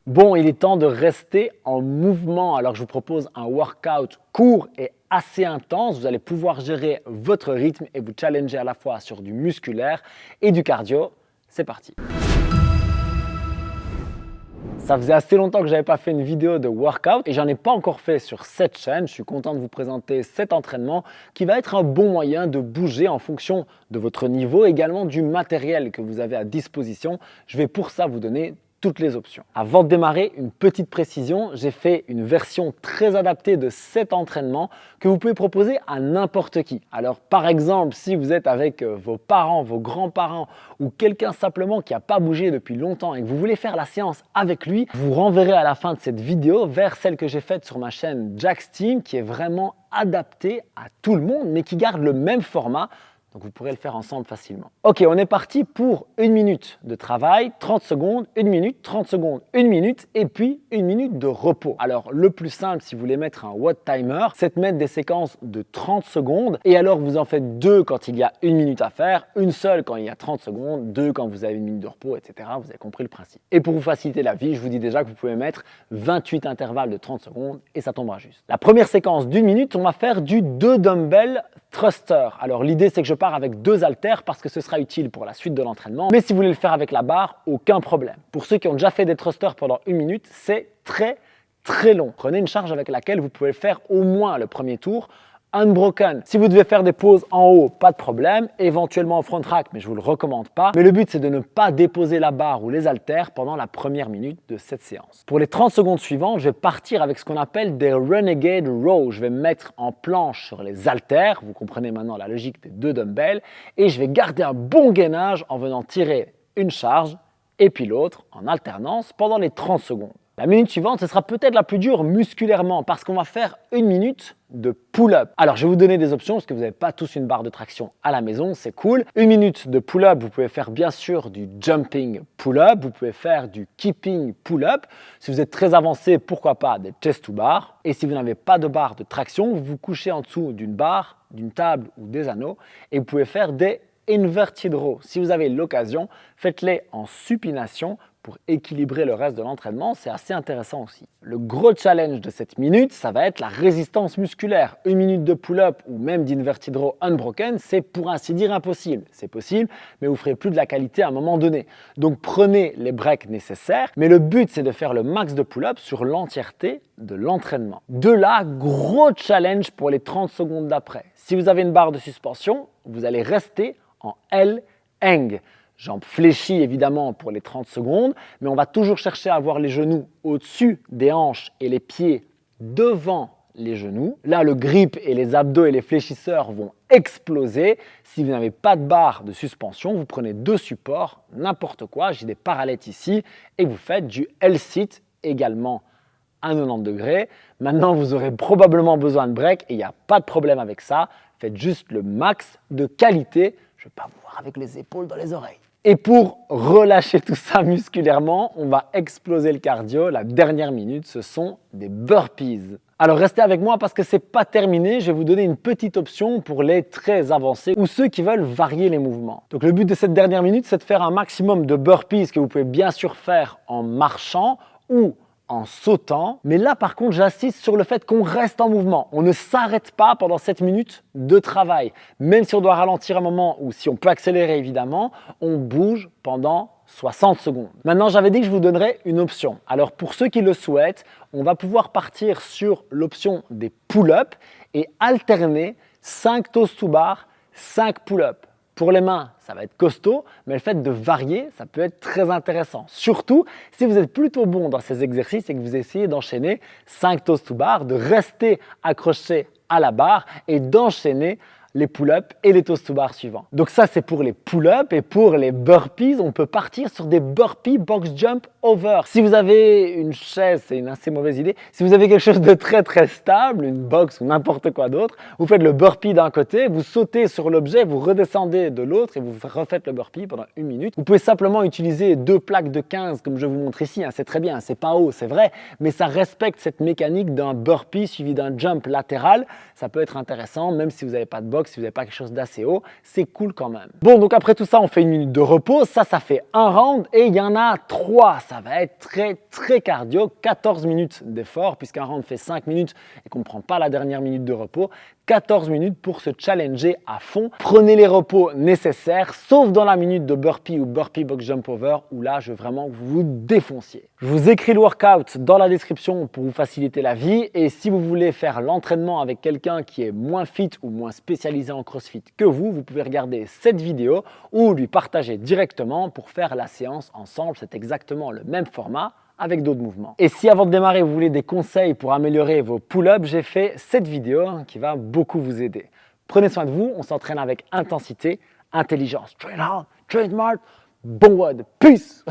Bon, il est temps de rester en mouvement. Alors je vous propose un workout court et assez intense. Vous allez pouvoir gérer votre rythme et vous challenger à la fois sur du musculaire et du cardio. C'est parti. Ça faisait assez longtemps que je n'avais pas fait une vidéo de workout et j'en ai pas encore fait sur cette chaîne. Je suis content de vous présenter cet entraînement qui va être un bon moyen de bouger en fonction de votre niveau, également du matériel que vous avez à disposition. Je vais pour ça vous donner toutes les options. Avant de démarrer, une petite précision, j'ai fait une version très adaptée de cet entraînement que vous pouvez proposer à n'importe qui. Alors par exemple, si vous êtes avec vos parents, vos grands-parents ou quelqu'un simplement qui n'a pas bougé depuis longtemps et que vous voulez faire la séance avec lui, vous renverrez à la fin de cette vidéo vers celle que j'ai faite sur ma chaîne Jack's Team qui est vraiment adaptée à tout le monde mais qui garde le même format. Donc vous pourrez le faire ensemble facilement. Ok, on est parti pour 1 minute de travail, 30 secondes, 1 minute, 30 secondes, 1 minute et puis 1 minute de repos. Alors le plus simple si vous voulez mettre un watt timer, c'est de mettre des séquences de 30 secondes et alors vous en faites 2 quand il y a 1 minute à faire, une seule quand il y a 30 secondes, 2 quand vous avez 1 minute de repos, etc. Vous avez compris le principe. Et pour vous faciliter la vie, je vous dis déjà que vous pouvez mettre 28 intervalles de 30 secondes et ça tombera juste. La première séquence d'1 minute, on va faire du 2 dumbbell thruster. Alors l'idée c'est que je pars avec 2 haltères parce que ce sera utile pour la suite de l'entraînement. Mais si vous voulez le faire avec la barre, aucun problème. Pour ceux qui ont déjà fait des thrusters pendant 1 minute, c'est très long. Prenez une charge avec laquelle vous pouvez faire au moins le premier tour. Unbroken. Si vous devez faire des pauses en haut, pas de problème, éventuellement en front rack, mais je ne vous le recommande pas. Mais le but, c'est de ne pas déposer la barre ou les haltères pendant la première minute de cette séance. Pour les 30 secondes suivantes, je vais partir avec ce qu'on appelle des Renegade Rows. Je vais me mettre en planche sur les haltères, vous comprenez maintenant la logique des 2 dumbbells, et je vais garder un bon gainage en venant tirer une charge et puis l'autre en alternance pendant les 30 secondes. La minute suivante, ce sera peut-être la plus dure musculairement parce qu'on va faire 1 minute de pull-up. Alors, je vais vous donner des options parce que vous n'avez pas tous une barre de traction à la maison, c'est cool. 1 minute de pull-up, vous pouvez faire bien sûr du jumping pull-up, vous pouvez faire du keeping pull-up. Si vous êtes très avancé, pourquoi pas des chest to bar. Et si vous n'avez pas de barre de traction, vous vous couchez en dessous d'une barre, d'une table ou des anneaux et vous pouvez faire des inverted rows. Si vous avez l'occasion, faites-les en supination pour équilibrer le reste de l'entraînement, c'est assez intéressant aussi. Le gros challenge de cette minute, ça va être la résistance musculaire. 1 minute de pull-up ou même d'inverted row unbroken, c'est pour ainsi dire impossible. C'est possible, mais vous ferez plus de la qualité à un moment donné. Donc prenez les breaks nécessaires, mais le but c'est de faire le max de pull-up sur l'entièreté de l'entraînement. De là, gros challenge pour les 30 secondes d'après. Si vous avez une barre de suspension, vous allez rester en L-hang. Jambes fléchies évidemment pour les 30 secondes, mais on va toujours chercher à avoir les genoux au-dessus des hanches et les pieds devant les genoux. Là, le grip et les abdos et les fléchisseurs vont exploser. Si vous n'avez pas de barre de suspension, vous prenez 2 supports, n'importe quoi, j'ai des parallettes ici, et vous faites du L-sit également à 90 degrés. Maintenant, vous aurez probablement besoin de break et il n'y a pas de problème avec ça. Faites juste le max de qualité. Je ne vais pas vous voir avec les épaules dans les oreilles. Et pour relâcher tout ça musculairement, on va exploser le cardio. La dernière minute, ce sont des burpees. Alors restez avec moi parce que ce n'est pas terminé. Je vais vous donner une petite option pour les très avancés ou ceux qui veulent varier les mouvements. Donc le but de cette dernière minute, c'est de faire un maximum de burpees que vous pouvez bien sûr faire en marchant ou en sautant. Mais là, par contre, j'insiste sur le fait qu'on reste en mouvement. On ne s'arrête pas pendant 7 minutes de travail. Même si on doit ralentir un moment ou si on peut accélérer évidemment, on bouge pendant 60 secondes. Maintenant, j'avais dit que je vous donnerais une option. Alors, pour ceux qui le souhaitent, on va pouvoir partir sur l'option des pull-ups et alterner 5 toes to bar, 5 pull-ups. Pour les mains, ça va être costaud, mais le fait de varier, ça peut être très intéressant. Surtout si vous êtes plutôt bon dans ces exercices et que vous essayez d'enchaîner 5 toes to bar, de rester accroché à la barre et d'enchaîner les pull-ups et les toes to bar suivants. Donc ça, c'est pour les pull-ups et pour les burpees, on peut partir sur des burpees box jump over. Si vous avez une chaise, c'est une assez mauvaise idée. Si vous avez quelque chose de très stable, une box ou n'importe quoi d'autre, vous faites le burpee d'un côté, vous sautez sur l'objet, vous redescendez de l'autre et vous refaites le burpee pendant 1 minute. Vous pouvez simplement utiliser 2 plaques de 15 comme je vous montre ici, c'est très bien, c'est pas haut, c'est vrai, mais ça respecte cette mécanique d'un burpee suivi d'un jump latéral. Ça peut être intéressant, même si vous n'avez pas de box, box, si vous n'avez pas quelque chose d'assez haut, c'est cool quand même. Bon, donc après tout ça, on fait une minute de repos. Ça fait un round et il y en a 3. Ça va être très cardio. 14 minutes d'effort, puisqu'un round fait 5 minutes et qu'on ne prend pas la dernière minute de repos. 14 minutes pour se challenger à fond. Prenez les repos nécessaires, sauf dans la minute de burpee ou burpee box jump over, où là, je veux vraiment que vous vous défonciez. Je vous écris le workout dans la description pour vous faciliter la vie. Et si vous voulez faire l'entraînement avec quelqu'un qui est moins fit ou moins spécialisé en CrossFit que vous pouvez regarder cette vidéo ou lui partager directement pour faire la séance ensemble. C'est exactement le même format, avec d'autres mouvements. Et si avant de démarrer, vous voulez des conseils pour améliorer vos pull-ups, j'ai fait cette vidéo qui va beaucoup vous aider. Prenez soin de vous, on s'entraîne avec intensité, intelligence. Train hard, train smart, bon WOD, peace.